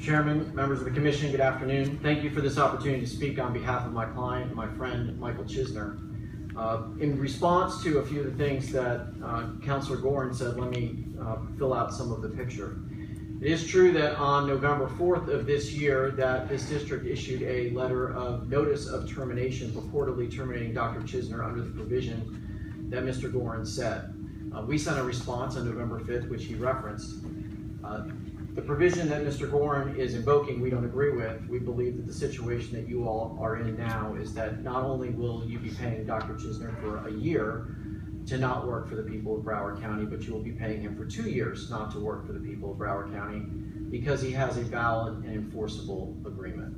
Mr. Chairman, members of the Commission, good afternoon. Thank you for this opportunity to speak on behalf of my client and my friend, Michael Chizner. In response to a few of the things that Councilor Gorin said, let me fill out some of the picture. It is true that on November 4th of this year that this district issued a letter of notice of termination, purportedly terminating Dr. Chizner under the provision that Mr. Gorin said. We sent a response on November 5th, which he referenced. The provision that Mr. Gorin is invoking, we don't agree with. We believe that the situation that you all are in now is that not only will you be paying Dr. Chizner for a year to not work for the people of Broward County, but you will be paying him for 2 years not to work for the people of Broward County because he has a valid and enforceable agreement.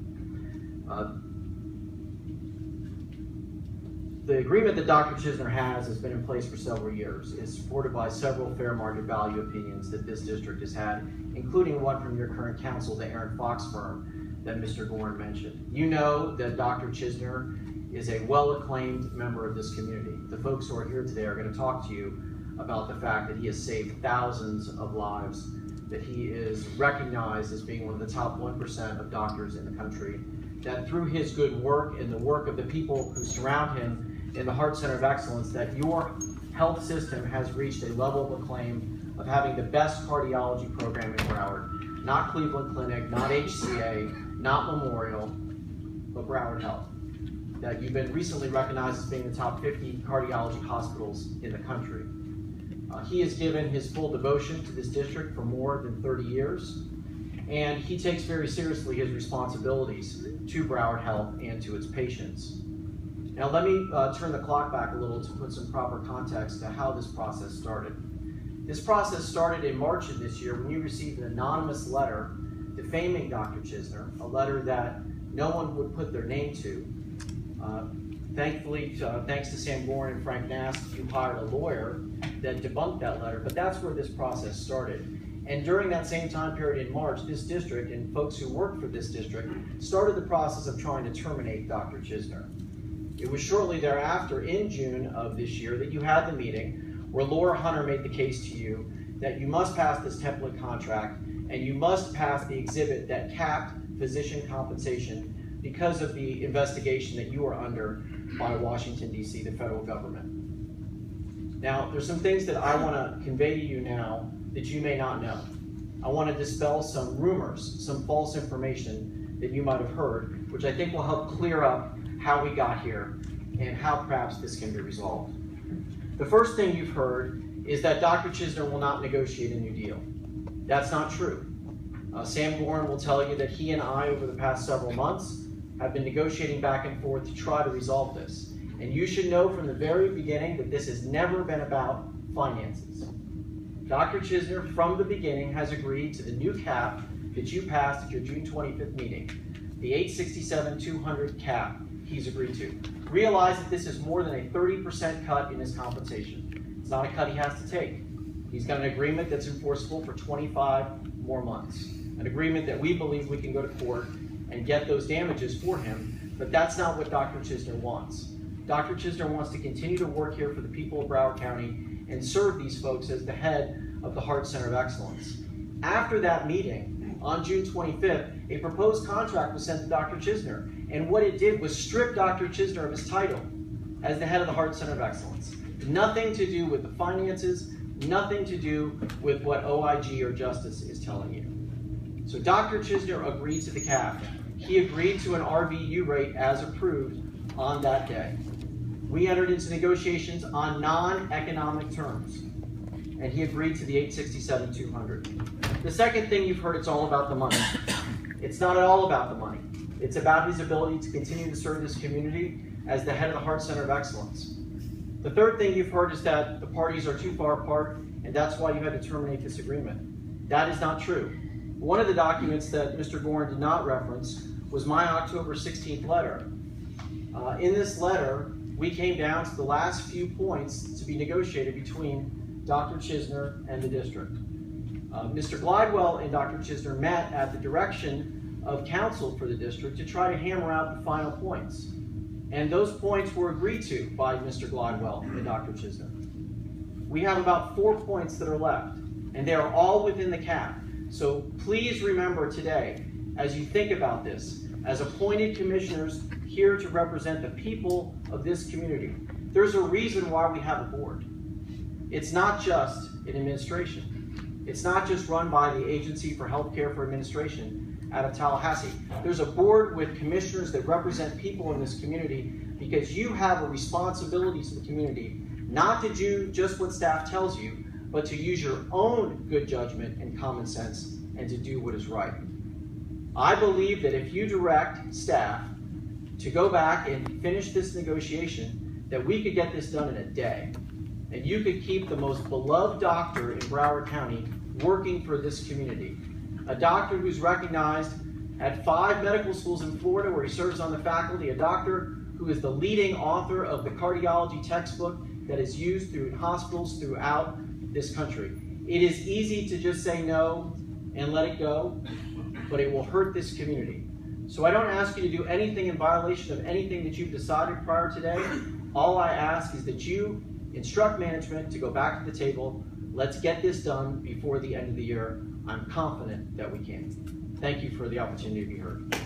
The agreement that Dr. Chizner has been in place for several years. It's supported by several fair market value opinions that this district has had, including one from your current counsel, the Aaron Fox firm that Mr. Gorin mentioned. You know that Dr. Chizner is a well-acclaimed member of this community. The folks who are here today are going to talk to you about the fact that he has saved thousands of lives, that he is recognized as being one of the top 1% of doctors in the country, that through his good work and the work of the people who surround him in the Heart Center of Excellence, that your health system has reached a level of acclaim of having the best cardiology program in Broward. Not Cleveland Clinic, not HCA, not Memorial, but Broward Health. That you've been recently recognized as being the top 50 cardiology hospitals in the country. He has given his full devotion to this district for more than 30 years, and he takes very seriously his responsibilities to Broward Health and to its patients. Now let me turn the clock back a little to put some proper context to how this process started. This process started in March of this year when you received an anonymous letter defaming Dr. Chizner, a letter that no one would put their name to. Thankfully, thanks to Sam Gorin and Frank Nast, you hired a lawyer that debunked that letter, but that's where this process started. And during that same time period in March, this district and folks who worked for this district started the process of trying to terminate Dr. Chizner. It was shortly thereafter, in June of this year, that you had the meeting where Laura Hunter made the case to you that you must pass this template contract and you must pass the exhibit that capped physician compensation because of the investigation that you are under by Washington, D.C., the federal government. Now, there's some things that I want to convey to you now that you may not know. I want to dispel some rumors, some false information that you might have heard, which I think will help clear up how we got here and how perhaps this can be resolved. The first thing you've heard is that Dr. Chizner will not negotiate a new deal. That's not true. Sam Gorin will tell you that he and I, over the past several months, have been negotiating back and forth to try to resolve this. And you should know from the very beginning that this has never been about finances. Dr. Chizner, from the beginning, has agreed to the new cap that you passed at your June 25th meeting, the $867,200 cap he's agreed to. Realize that this is more than a 30% cut in his compensation. It's not a cut he has to take. He's got an agreement that's enforceable for 25 more months. An agreement that we believe we can go to court and get those damages for him, but that's not what Dr. Chizner wants. Dr. Chizner wants to continue to work here for the people of Broward County and serve these folks as the head of the Heart Center of Excellence. After that meeting, on June 25th, a proposed contract was sent to Dr. Chizner, and what it did was strip Dr. Chizner of his title as the head of the Heart Center of Excellence. Nothing to do with the finances, nothing to do with what OIG or Justice is telling you. So Dr. Chizner agreed to the cap. He agreed to an RVU rate as approved on that day. We entered into negotiations on non-economic terms, and he agreed to the $867,200. The second thing you've heard, it's all about the money. It's not at all about the money. It's about his ability to continue to serve this community as the head of the Heart Center of Excellence. The third thing you've heard is that the parties are too far apart, and that's why you had to terminate this agreement. That is not true. One of the documents that Mr. Gorin did not reference was my October 16th letter. In this letter, we came down to the last few points to be negotiated between Dr. Chizner and the district. Mr. Glidewell and Dr. Chizner met at the direction of counsel for the district to try to hammer out the final points. And those points were agreed to by Mr. Glidewell and Dr. Chizner. We have about 4 points that are left, and they are all within the cap. So please remember today, as you think about this, as appointed commissioners here to represent the people of this community, there's a reason why we have a board. It's not just an administration. It's not just run by the Agency for Healthcare for Administration out of Tallahassee. There's a board with commissioners that represent people in this community because you have a responsibility to the community, not to do just what staff tells you, but to use your own good judgment and common sense and to do what is right. I believe that if you direct staff to go back and finish this negotiation, that we could get this done in a day. And you could keep the most beloved doctor in Broward County working for this community. A doctor who's recognized at 5 medical schools in Florida where he serves on the faculty, a doctor who is the leading author of the cardiology textbook that is used through hospitals throughout this country. It is easy to just say no and let it go, but it will hurt this community. So I don't ask you to do anything in violation of anything that you've decided prior today. All I ask is that you instruct management to go back to the table. Let's get this done before the end of the year. I'm confident that we can. Thank you for the opportunity to be heard.